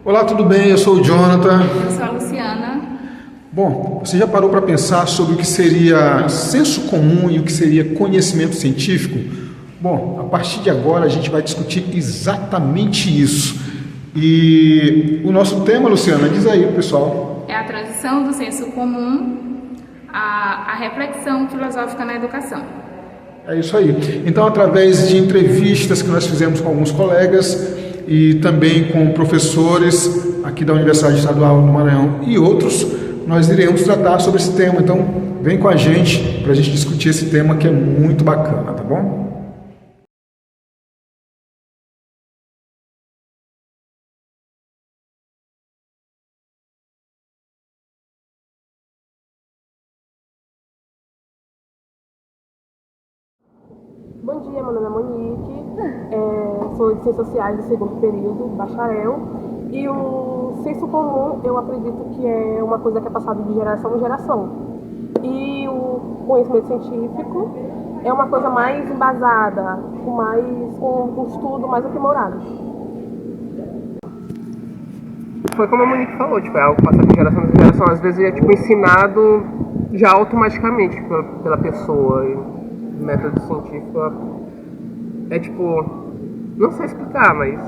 Olá, tudo bem? Eu sou o Jonathan. Eu sou a Luciana. Bom, você já parou para pensar sobre o que seria senso comum e o que seria conhecimento científico? Bom, a partir de agora a gente vai discutir exatamente isso. E o nosso tema, Luciana, diz aí, pessoal. É a transição do senso comum à reflexão filosófica na educação. É isso aí. Então, através de entrevistas que nós fizemos com alguns colegas e também com professores aqui da Universidade Estadual do Maranhão e outros, nós iremos tratar sobre esse tema. Então, vem com a gente para a gente discutir esse tema que é muito bacana, tá bom? Bom dia, meu nome é Monique, sou de Ciências Sociais do segundo período, bacharel, e o senso comum eu acredito que é uma coisa que é passada de geração em geração. E o conhecimento científico é uma coisa mais embasada, com um estudo mais aprimorado. Foi como a Monique falou, é algo passado de geração em geração, às vezes é ensinado já automaticamente pela pessoa. O método científico é não sei explicar, mas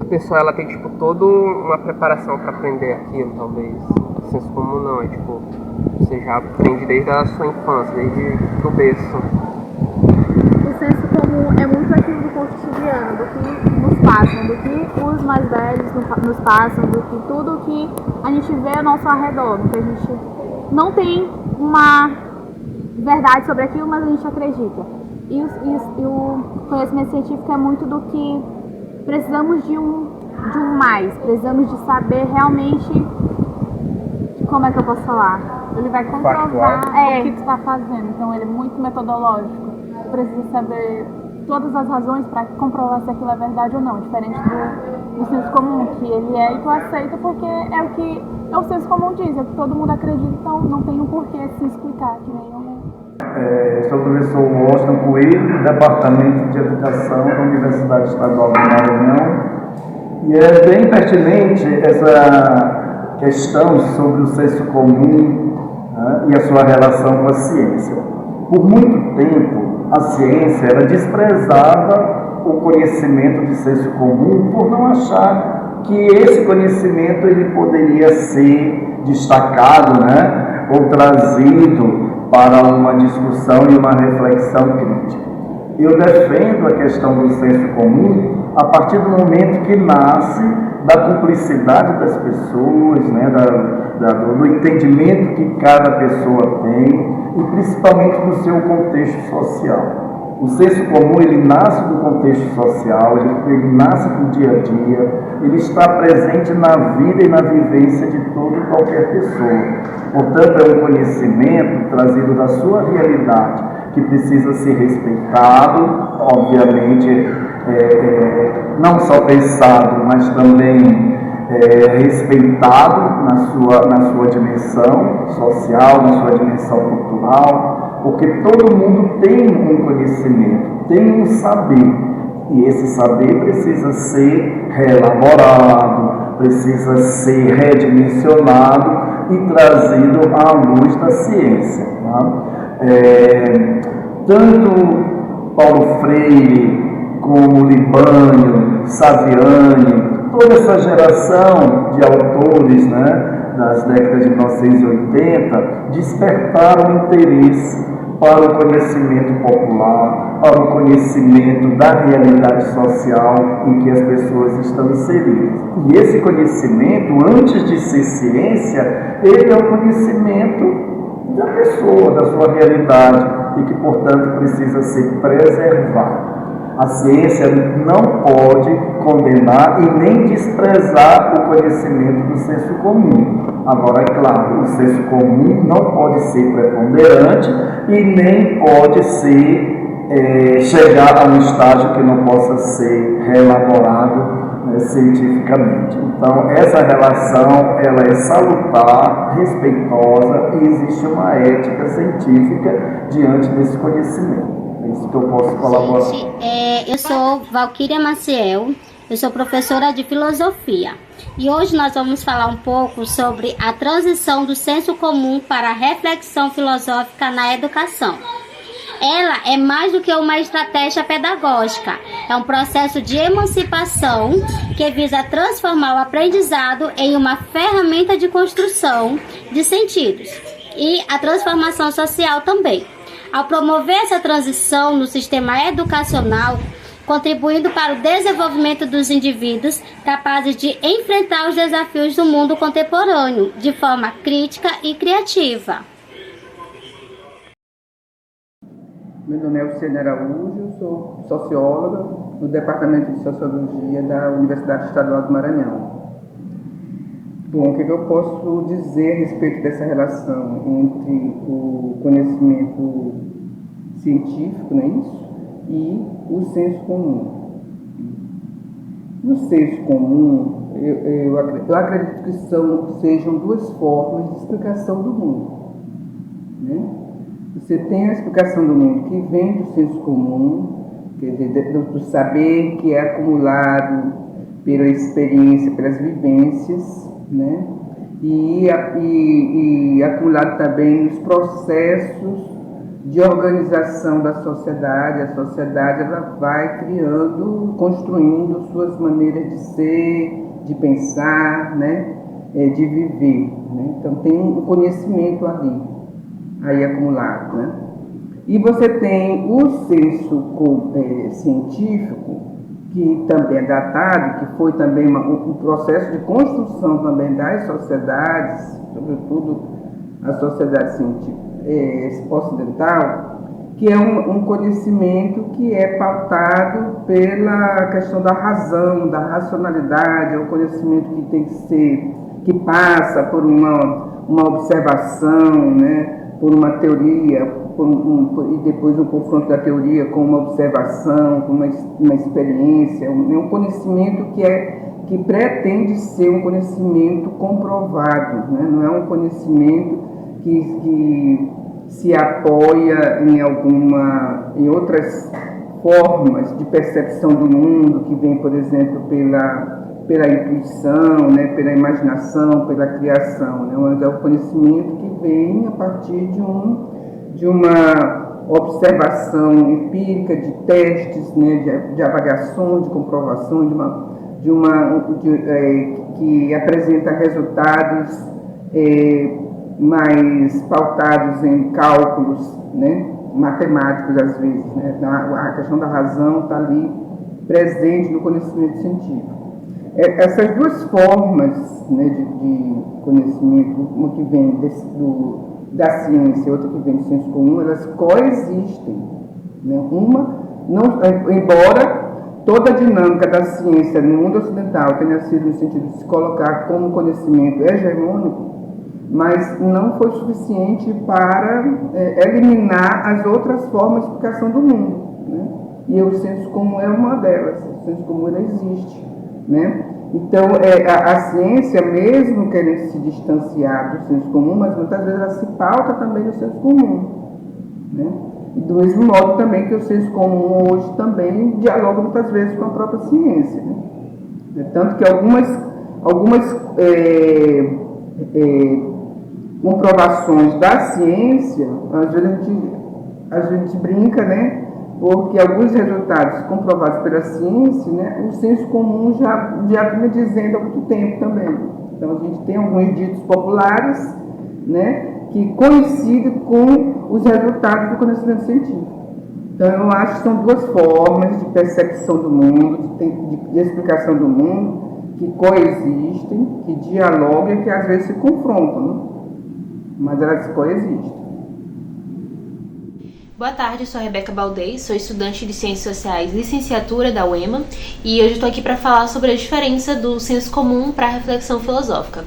a pessoa ela tem toda uma preparação para aprender aquilo, talvez. O senso comum não, você já aprende desde a sua infância, desde o berço. O senso comum é muito aquilo do cotidiano, do que nos passam, do que os mais velhos nos passam, do que tudo que a gente vê ao nosso arredor, do que a gente não tem uma verdade sobre aquilo, mas a gente acredita. E o conhecimento científico é muito do que precisamos de um mais, precisamos de saber realmente, como é que eu posso falar? Ele vai comprovar o que tu está fazendo, então ele é muito metodológico. Precisa saber todas as razões para comprovar se aquilo é verdade ou não, diferente do senso comum, que ele é e tu aceita porque é o que o senso comum diz, é o que todo mundo acredita, então não tem um porquê se explicar, que nem Sou o professor Washington Coelho, do Departamento de Educação da Universidade Estadual do Maranhão, e é bem pertinente essa questão sobre o senso comum, né, e a sua relação com a ciência. Por muito tempo, a ciência desprezava o conhecimento de senso comum por não achar que esse conhecimento ele poderia ser destacado, né, ou trazido para uma discussão e uma reflexão crítica. Eu defendo a questão do senso comum a partir do momento que nasce da cumplicidade das pessoas, né, do entendimento que cada pessoa tem e principalmente do seu contexto social. O senso comum ele nasce do contexto social, ele nasce do dia a dia, ele está presente na vida e na vivência de toda e qualquer pessoa. Portanto, é um conhecimento trazido da sua realidade, que precisa ser respeitado, obviamente, não só pensado, mas também respeitado na sua dimensão social, na sua dimensão cultural, porque todo mundo tem um conhecimento, tem um saber, e esse saber precisa ser reelaborado, precisa ser redimensionado e trazido à luz da ciência. Tá? Tanto Paulo Freire como Libânio, Saviani, toda essa geração de autores, né, das décadas de 1980 despertaram interesse para o conhecimento popular, para o conhecimento da realidade social em que as pessoas estão inseridas. E esse conhecimento, antes de ser ciência, ele é o conhecimento da pessoa, da sua realidade, e que, portanto, precisa ser preservado. A ciência não pode condenar e nem desprezar o conhecimento do senso comum. Agora, é claro, o senso comum não pode ser preponderante e nem pode chegar a um estágio que não possa ser reelaborado, né, cientificamente. Então, essa relação ela é salutar, respeitosa e existe uma ética científica diante desse conhecimento. É isso que eu posso colaborar. Eu sou Valquíria Maciel, Eu sou professora de filosofia e hoje nós vamos falar um pouco sobre a transição do senso comum para a reflexão filosófica na educação. Ela é mais do que uma estratégia pedagógica, é um processo de emancipação que visa transformar o aprendizado em uma ferramenta de construção de sentidos e a transformação social também. Ao promover essa transição no sistema educacional, contribuindo para o desenvolvimento dos indivíduos capazes de enfrentar os desafios do mundo contemporâneo de forma crítica e criativa. Meu nome é Luciane Araújo, sou socióloga do Departamento de Sociologia da Universidade Estadual do Maranhão. Bom, o que eu posso dizer a respeito dessa relação entre o conhecimento científico, não é isso? E o senso comum. No senso comum, eu acredito que sejam duas formas de explicação do mundo, né? Você tem a explicação do mundo que vem do senso comum, quer dizer, do saber que é acumulado pela experiência, pelas vivências, né? E acumulado também nos processos de organização da sociedade. A sociedade ela vai criando, construindo suas maneiras de ser, de pensar, né? De viver, né? Então tem um conhecimento ali, aí acumulado, né? E você tem o senso científico, que também é datado, que foi também um processo de construção também das sociedades, sobretudo a sociedade científica ocidental, que é um conhecimento que é pautado pela questão da razão, da racionalidade, é um conhecimento que tem que ser, que passa por uma observação, né, por uma teoria, e depois um confronto da teoria com uma observação, com uma experiência, um conhecimento que pretende ser um conhecimento comprovado, né? Não é um conhecimento que se apoia em outras formas de percepção do mundo, que vem, por exemplo, pela intuição, né, pela imaginação, pela criação, né? Mas é o conhecimento que vem a partir de uma observação empírica, de testes, né, de avaliação, de comprovação, que apresenta resultados mais pautados em cálculos, né, matemáticos às vezes, né? Então, a questão da razão está ali presente no conhecimento científico. Essas duas formas, né, de conhecimento, uma que vem da ciência e outra que vem do senso comum, elas coexistem, né? Embora toda a dinâmica da ciência no mundo ocidental tenha sido no sentido de se colocar como conhecimento hegemônico, mas não foi suficiente para eliminar as outras formas de explicação do mundo, né? E o senso comum é uma delas. O senso comum ele existe, né? Então, a ciência, mesmo querendo se distanciar do senso comum, mas muitas vezes ela se pauta também no senso comum, né? E do mesmo modo também que o senso comum hoje também dialoga muitas vezes com a própria ciência, né? Tanto que algumas comprovações da ciência, às vezes a gente brinca, né? Porque alguns resultados comprovados pela ciência, né, o senso comum já vinha dizendo há muito tempo também. Então, a gente tem alguns ditos populares, né, que coincidem com os resultados do conhecimento científico. Então, eu acho que são duas formas de percepção do mundo, de explicação do mundo, que coexistem, que dialogam e que às vezes se confrontam, né? Mas elas coexistem. Boa tarde, eu sou a Rebeca Baldez, sou estudante de Ciências Sociais, licenciatura da UEMA, e hoje estou aqui para falar sobre a diferença do senso comum para a reflexão filosófica.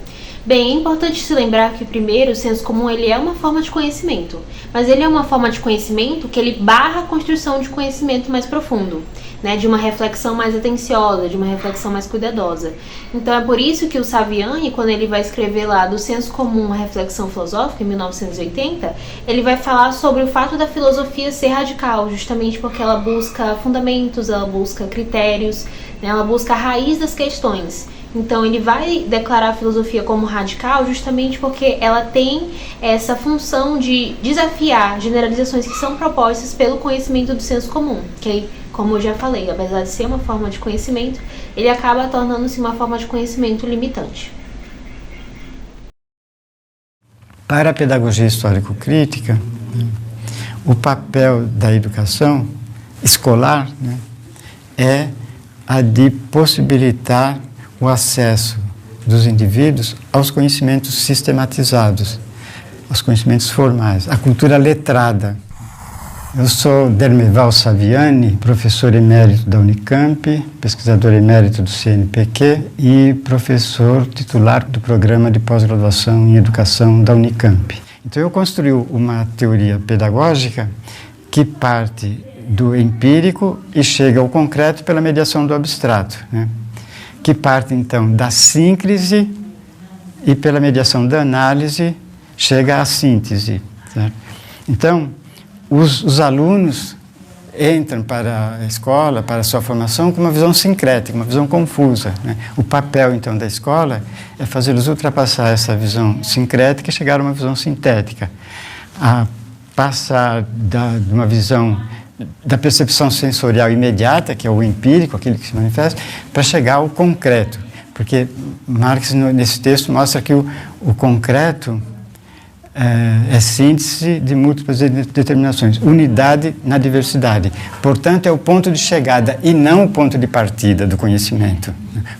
Bem, é importante se lembrar que, primeiro, o senso comum ele é uma forma de conhecimento, mas ele é uma forma de conhecimento que ele barra a construção de conhecimento mais profundo, né, de uma reflexão mais atenciosa, de uma reflexão mais cuidadosa. Então é por isso que o Saviani, quando ele vai escrever lá do senso comum uma reflexão filosófica, em 1980, ele vai falar sobre o fato da filosofia ser radical, justamente porque ela busca fundamentos, ela busca critérios, né, ela busca a raiz das questões. Então ele vai declarar a filosofia como radical justamente porque ela tem essa função de desafiar generalizações que são propostas pelo conhecimento do senso comum, que, como eu já falei, apesar de ser uma forma de conhecimento, ele acaba tornando-se uma forma de conhecimento limitante. Para a pedagogia histórico-crítica, o papel da educação escolar, né, é a de possibilitar o acesso dos indivíduos aos conhecimentos sistematizados, aos conhecimentos formais, a cultura letrada. Eu sou Dermeval Saviani, professor emérito da Unicamp, pesquisador emérito do CNPq e professor titular do programa de pós-graduação em educação da Unicamp. Então eu construí uma teoria pedagógica que parte do empírico e chega ao concreto pela mediação do abstrato, né? Que parte, então, da síncrese e, pela mediação da análise, chega à síntese. Certo? Então, os alunos entram para a escola, para a sua formação, com uma visão sincrética, uma visão confusa, né? O papel, então, da escola é fazê-los ultrapassar essa visão sincrética e chegar a uma visão sintética. A passar de uma visão da percepção sensorial imediata, que é o empírico, aquilo que se manifesta, para chegar ao concreto. Porque Marx, nesse texto, mostra que o concreto é síntese de múltiplas determinações, unidade na diversidade. Portanto, é o ponto de chegada e não o ponto de partida do conhecimento.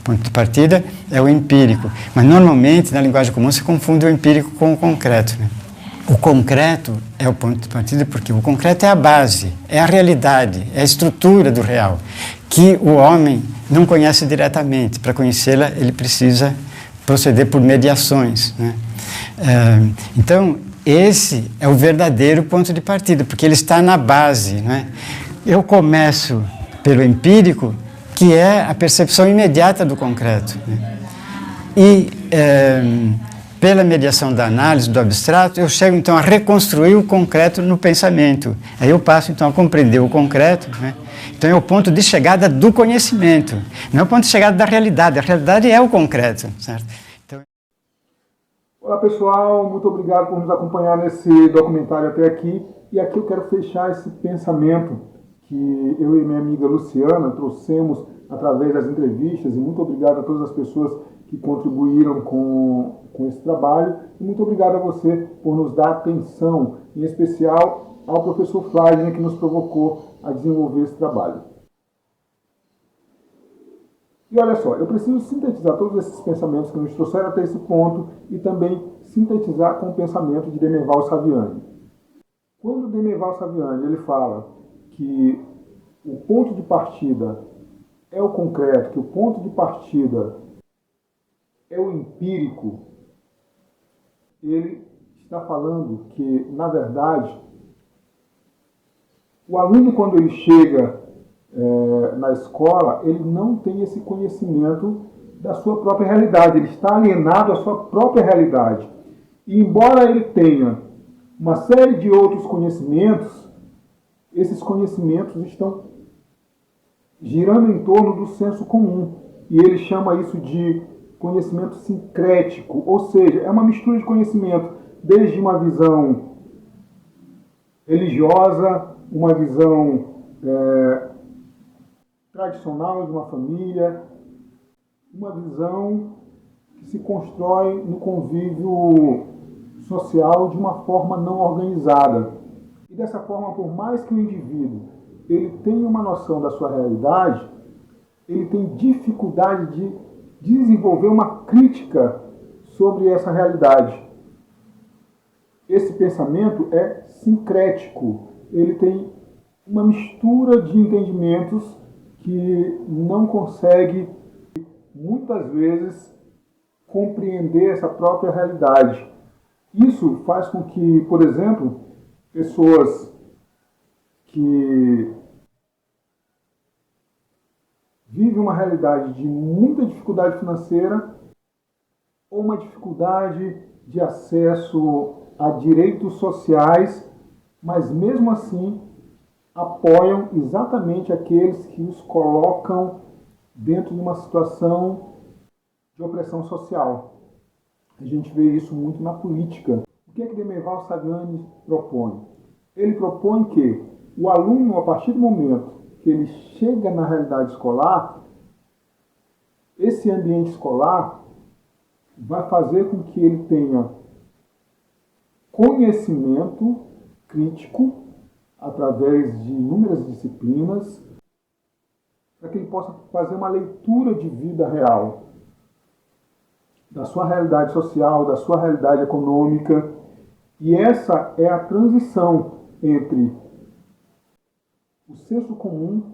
O ponto de partida é o empírico, mas normalmente, na linguagem comum, se confunde o empírico com o concreto, né? O concreto é o ponto de partida porque o concreto é a base, é a realidade, é a estrutura do real, que o homem não conhece diretamente. Para conhecê-la, ele precisa proceder por mediações, né? Então, esse é o verdadeiro ponto de partida, porque ele está na base, né? Eu começo pelo empírico, que é a percepção imediata do concreto, né? E pela mediação da análise, do abstrato, eu chego então a reconstruir o concreto no pensamento. Aí eu passo então a compreender o concreto, né? Então é o ponto de chegada do conhecimento, não é o ponto de chegada da realidade. A realidade é o concreto, certo? Então... Olá pessoal, muito obrigado por nos acompanhar nesse documentário até aqui. E aqui eu quero fechar esse pensamento que eu e minha amiga Luciana trouxemos através das entrevistas, e muito obrigado a todas as pessoas que contribuíram com esse trabalho, e muito obrigado a você por nos dar atenção, em especial ao professor Flávio, que nos provocou a desenvolver esse trabalho. E olha só, eu preciso sintetizar todos esses pensamentos que nos trouxeram até esse ponto e também sintetizar com o pensamento de Dermeval Saviani. Quando Dermeval Saviani ele fala que o ponto de partida é o concreto, que o ponto de partida é o empírico, ele está falando que, na verdade, o aluno, quando ele chega na escola, ele não tem esse conhecimento da sua própria realidade, ele está alienado à sua própria realidade. E, embora ele tenha uma série de outros conhecimentos, esses conhecimentos estão girando em torno do senso comum. E ele chama isso de conhecimento sincrético, ou seja, é uma mistura de conhecimento, desde uma visão religiosa, uma visão tradicional de uma família, uma visão que se constrói no convívio social de uma forma não organizada. E dessa forma, por mais que o indivíduo ele tenha uma noção da sua realidade, ele tem dificuldade de desenvolver uma crítica sobre essa realidade. Esse pensamento é sincrético, ele tem uma mistura de entendimentos que não consegue, muitas vezes, compreender essa própria realidade. Isso faz com que, por exemplo, pessoas que vivem uma realidade de muita dificuldade financeira ou uma dificuldade de acesso a direitos sociais, mas mesmo assim apoiam exatamente aqueles que os colocam dentro de uma situação de opressão social. A gente vê isso muito na política. O que é que Demerval Saviani propõe? Ele propõe que o aluno, a partir do momento que ele chega na realidade escolar, esse ambiente escolar vai fazer com que ele tenha conhecimento crítico através de inúmeras disciplinas, para que ele possa fazer uma leitura de vida real, da sua realidade social, da sua realidade econômica. E essa é a transição entre o senso comum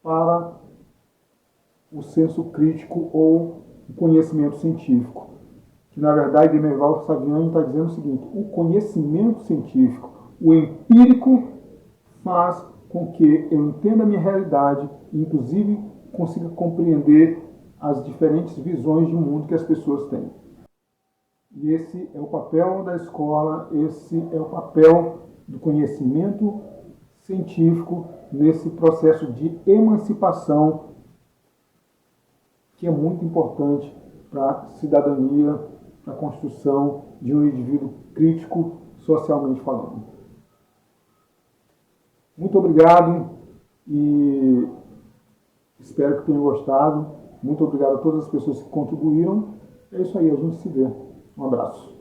para o senso crítico ou o conhecimento científico. Que, na verdade, Demerval Saviani está dizendo o seguinte: o conhecimento científico, o empírico, faz com que eu entenda a minha realidade e, inclusive, consiga compreender as diferentes visões de mundo que as pessoas têm. E esse é o papel da escola, esse é o papel do conhecimento científico nesse processo de emancipação que é muito importante para a cidadania, para a construção de um indivíduo crítico, socialmente falando. Muito obrigado e espero que tenham gostado. Muito obrigado a todas as pessoas que contribuíram. É isso aí, a gente se vê. Um abraço.